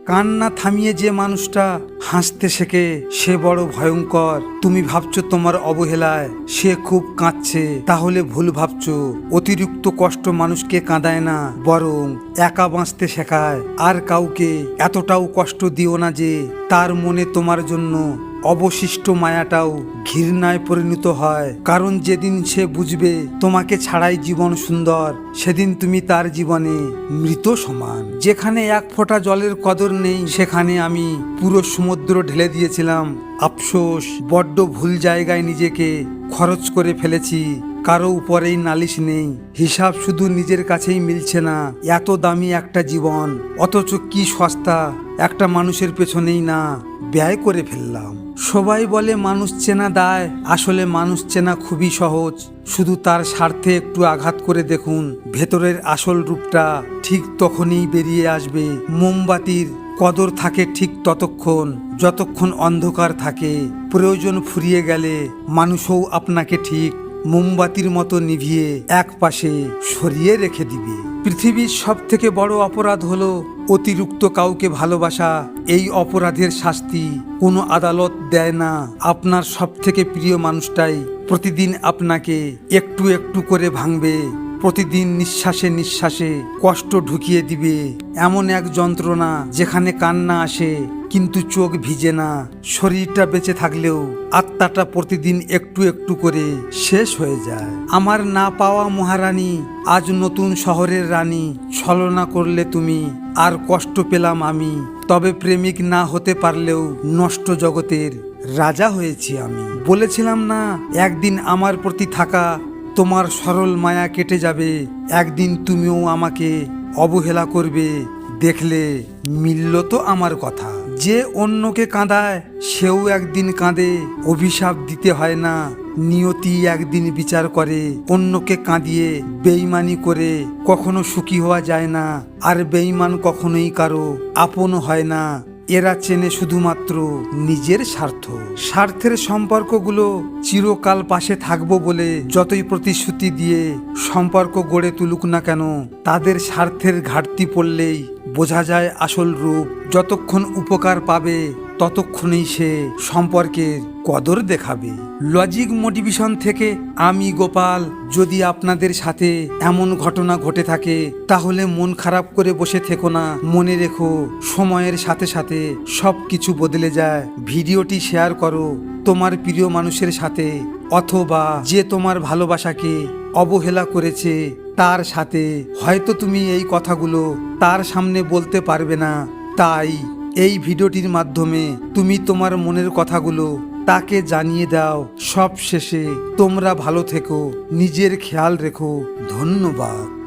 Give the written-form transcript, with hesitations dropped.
কান্না থামিয়ে যে মানুষটা হাসতে শেখে সে বড় ভয়ঙ্কর। তুমি ভাবছো তোমার অবহেলায় সে খুব কাঁদছে, তাহলে ভুল ভাবছো। অতিরিক্ত কষ্ট মানুষকে কাঁদায় না, বরং একা বাঁচতে শেখায়। আর কাউকে এতটাও কষ্ট দিও না যে তার মনে তোমার জন্য অবশিষ্ট মায়াটাও ঘৃণায় পরিণত হয়। কারণ যেদিন সে বুঝবে তোমাকে ছাড়াই জীবন সুন্দর, সেদিন তুমি তার জীবনে মৃত সমান। যেখানে এক ফোঁটা জলের কদর নেই সেখানে আমি পুরো সমুদ্র ঢেলে দিয়েছিলাম। আফসোস, বড্ড ভুল জায়গায় নিজেকে খরচ করে ফেলেছি। কারো উপরেই নালিশ নেই, হিসাব শুধু নিজের কাছেই মিলছে না। এত দামি একটা জীবন, অথচ কি সস্তা একটা মানুষের পেছনেই না ব্যয় করে ফেললাম। সবাই বলে মানুষ চেনা দায়, আসলে মানুষ চেনা খুবই সহজ। শুধু তার স্বার্থে একটু আঘাত করে দেখুন, ভেতরের আসল রূপটা ঠিক তখনই বেরিয়ে আসবে। মোমবাতির কদর থাকে ঠিক ততক্ষণ যতক্ষণ অন্ধকার থাকে। প্রয়োজন ফুরিয়ে গেলে মানুষও আপনাকে ঠিক মোমবাতির মতো নিভিয়ে এক পাশে সরিয়ে রেখে দিবে। পৃথিবীর সব থেকে বড় অপরাধ হলো অতিরিক্ত কাউকে ভালোবাসা। এই অপরাধের শাস্তি কোনো আদালত দেয় না। আপনার সব থেকে প্রিয় মানুষটাই প্রতিদিন আপনাকে একটু একটু করে ভাঙবে, প্রতিদিন নিঃশ্বাসে নিঃশ্বাসে কষ্ট ঢুকিয়ে দিবে। এমন এক যন্ত্রণা যেখানে কান্না আসে কিন্তু চোখ ভিজে না। শরীরটা বেঁচে থাকলেও আত্মাটা প্রতিদিন একটু একটু করে শেষ হয়ে যায়। আমার না পাওয়া মহারানী, আজ নতুন শহরের রানী। ছলনা করলে তুমি আর কষ্ট পেলাম আমি। তবে প্রেমিক না হতে পারলেও নষ্ট জগতের রাজা হয়েছি আমি। বলেছিলাম না একদিন আমার প্রতি থাকা তোমার সরল মায়া কেটে যাবে। একদিন তুমিও আমাকে অবহেলা করবে, দেখলে মিলল তো আমার কথা। যে অন্যকে কাঁদায় সেও একদিন কাঁদে। অভিশাপ দিতে হয় না, নিয়তি একদিন বিচার করে। অন্যকে কাঁদিয়ে বেইমানি করে কখনো সুখী হওয়া যায় না। আর বেইমান কখনোই কারো আপন হয় না। এরা চেনে শুধুমাত্র নিজের স্বার্থ। স্বার্থের সম্পর্কগুলো চিরকাল পাশে থাকবো বলে যতই প্রতিশ্রুতি দিয়ে সম্পর্ক গড়ে তুলুক না কেন, তাদের স্বার্থের ঘাটতি পড়লেই বোঝা যায় আসল রূপ। যতক্ষণ উপকার পাবে ততক্ষণই সে সম্পর্কের কদর দেখাবে। লজিক মোটিভেশন থেকে আমি গোপাল। যদি আপনাদের সাথে এমন ঘটনা ঘটে থাকে তাহলে মন খারাপ করে বসে থেকো না। মনে রেখো, সময়ের সাথে সাথে সব কিছু বদলে যায়। ভিডিওটি শেয়ার করো তোমার প্রিয় মানুষের সাথে, অথবা যে তোমার ভালোবাসাকে অবহেলা করেছে তার সাথে। হয়তো তুমি এই কথাগুলো তার সামনে বলতে পারবে না, তাই এই ভিডিওটির মাধ্যমে তুমি তোমার মনের কথাগুলো তাকে জানিয়ে দাও। সব শেষে তোমরা ভালো থেকো, নিজের খেয়াল রেখো। ধন্যবাদ।